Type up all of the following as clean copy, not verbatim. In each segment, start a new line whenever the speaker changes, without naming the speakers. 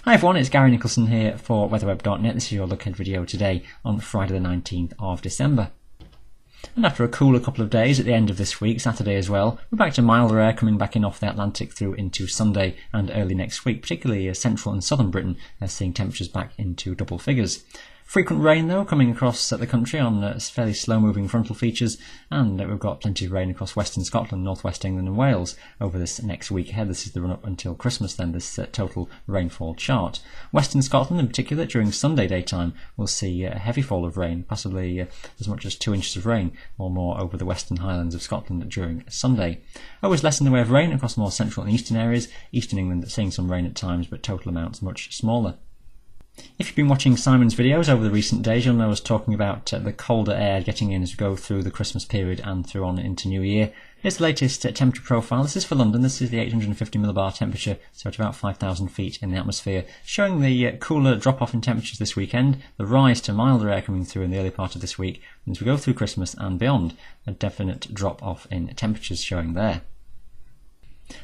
Hi everyone, it's Gary Nicholson here for weatherweb.net. This is your look ahead video today on Friday the 19th of December. And after a cooler couple of days at the end of this week, Saturday as well, we're back to milder air coming back in off the Atlantic through into Sunday and early next week, particularly central and southern Britain, seeing temperatures back into double figures. Frequent rain though coming across the country on fairly slow moving frontal features, and we've got plenty of rain across western Scotland, northwest England and Wales over this next week ahead. This is the run up until Christmas then, this total rainfall chart. Western Scotland in particular during Sunday daytime will see a heavy fall of rain, possibly as much as 2 inches of rain or more over the western highlands of Scotland during Sunday. Always less in the way of rain across more central and eastern areas. Eastern England seeing some rain at times, but total amounts much smaller. If you've been watching Simon's videos over the recent days, you'll know us talking about the colder air getting in as we go through the Christmas period and through on into New Year. Here's the latest temperature profile. This is for London. This is the 850 millibar temperature, so at about 5,000 feet in the atmosphere, showing the cooler drop-off in temperatures this weekend, the rise to milder air coming through in the early part of this week, and as we go through Christmas and beyond, a definite drop-off in temperatures showing there.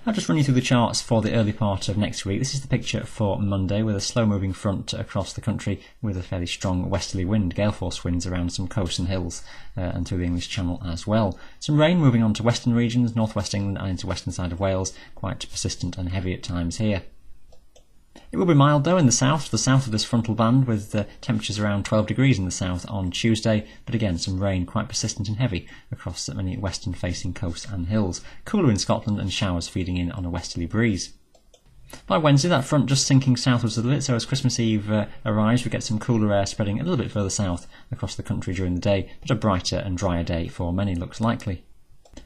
I'll just run you through the charts for the early part of next week. This is the picture for Monday with a slow moving front across the country with a fairly strong westerly wind, gale force winds around some coasts and hills and through the English Channel as well. Some rain moving on to western regions, northwest England and into western side of Wales, quite persistent and heavy at times here. It will be mild though in the south of this frontal band, with temperatures around 12 degrees in the south on Tuesday, but again some rain quite persistent and heavy across many western facing coasts and hills. Cooler in Scotland and showers feeding in on a westerly breeze. By Wednesday that front just sinking southwards a little bit, so as Christmas Eve arrives we get some cooler air spreading a little bit further south across the country during the day, but a brighter and drier day for many looks likely.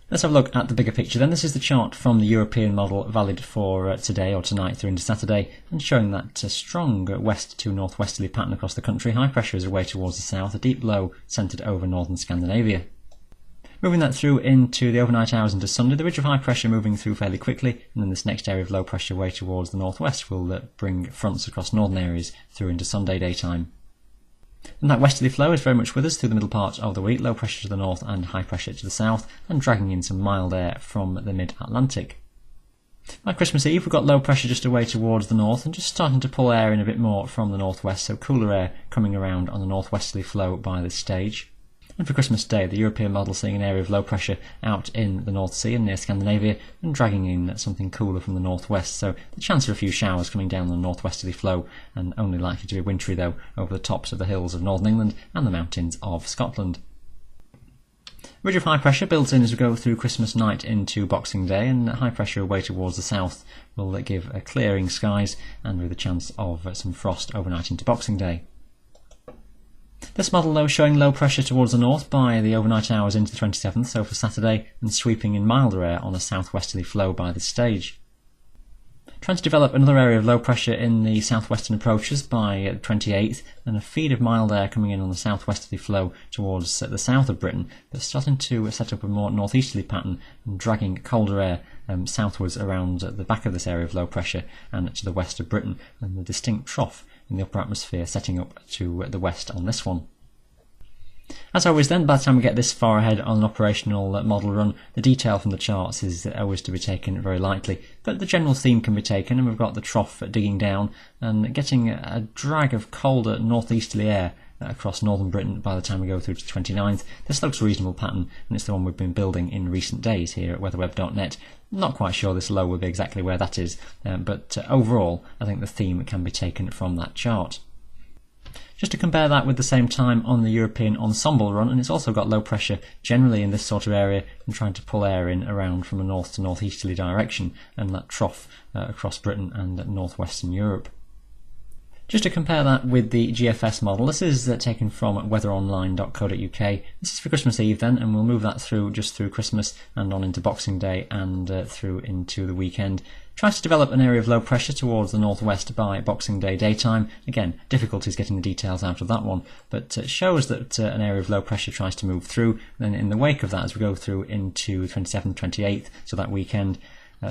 Let's have a look at the bigger picture then. This is the chart from the European model valid for today or tonight through into Saturday, and showing that strong west to northwesterly pattern across the country. High pressure is away towards the south, a deep low centred over northern Scandinavia. Moving that through into the overnight hours into Sunday, the ridge of high pressure moving through fairly quickly, and then this next area of low pressure away towards the northwest will bring fronts across northern areas through into Sunday daytime. And that westerly flow is very much with us through the middle part of the week, low pressure to the north and high pressure to the south, and dragging in some mild air from the mid-Atlantic. By Christmas Eve we've got low pressure just away towards the north and just starting to pull air in a bit more from the northwest, so cooler air coming around on the northwesterly flow by this stage. And for Christmas Day, the European model seeing an area of low pressure out in the North Sea and near Scandinavia, and dragging in something cooler from the northwest, so the chance of a few showers coming down the northwesterly flow, and only likely to be wintry though over the tops of the hills of northern England and the mountains of Scotland. Ridge of high pressure builds in as we go through Christmas night into Boxing Day, and high pressure away towards the south will give clearing skies and with a chance of some frost overnight into Boxing Day. This model though showing low pressure towards the north by the overnight hours into the 27th, so for Saturday, and sweeping in milder air on a southwesterly flow by this stage. Trying to develop another area of low pressure in the southwestern approaches by the 28th, and a feed of mild air coming in on the southwesterly flow towards the south of Britain, but starting to set up a more northeasterly pattern and dragging colder air southwards around the back of this area of low pressure and to the west of Britain, and the distinct trough in the upper atmosphere setting up to the west on this one. As always then, by the time we get this far ahead on an operational model run, the detail from the charts is always to be taken very lightly, but the general theme can be taken, and we've got the trough digging down and getting a drag of colder northeasterly air across northern Britain by the time we go through to the 29th. This looks a reasonable pattern, and it's the one we've been building in recent days here at weatherweb.net. Not quite sure this low will be exactly where that is, but overall I think the theme can be taken from that chart. Just to compare that with the same time on the European ensemble run, and it's also got low pressure generally in this sort of area and trying to pull air in around from a north to northeasterly direction, and that trough across Britain and northwestern Europe. Just to compare that with the GFS model, this is taken from weatheronline.co.uk. This is for Christmas Eve then, and we'll move that through just through Christmas and on into Boxing Day and through into the weekend. Tries to develop an area of low pressure towards the northwest by Boxing Day daytime. Again, difficulties getting the details out of that one, but it shows that an area of low pressure tries to move through. Then in the wake of that, as we go through into 27th, 28th, so that weekend,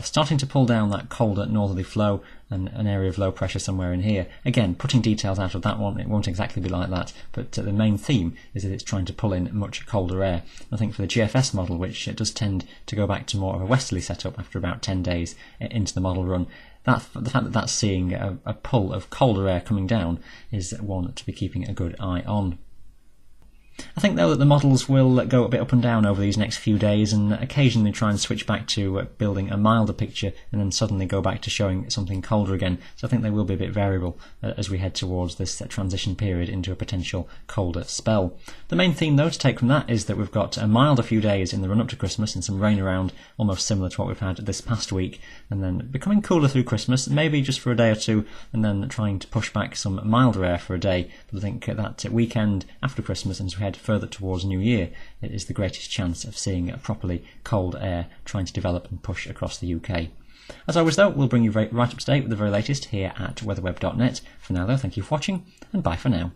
starting to pull down that colder northerly flow and an area of low pressure somewhere in here. Again, putting details out of that one, it won't exactly be like that, but the main theme is that it's trying to pull in much colder air. I think for the GFS model, which does tend to go back to more of a westerly setup after about 10 days into the model run, the fact that that's seeing a pull of colder air coming down is one to be keeping a good eye on. I think, though, that the models will go a bit up and down over these next few days and occasionally try and switch back to building a milder picture and then suddenly go back to showing something colder again. So I think they will be a bit variable as we head towards this transition period into a potential colder spell. The main theme, though, to take from that is that we've got a milder few days in the run-up to Christmas and some rain around, almost similar to what we've had this past week, and then becoming cooler through Christmas, maybe just for a day or two, and then trying to push back some milder air for a day. But I think that weekend after Christmas, and as we head further towards New Year, it is the greatest chance of seeing a properly cold air trying to develop and push across the UK. As always, though, we'll bring you right up to date with the very latest here at weatherweb.net. For now, though, thank you for watching, and bye for now.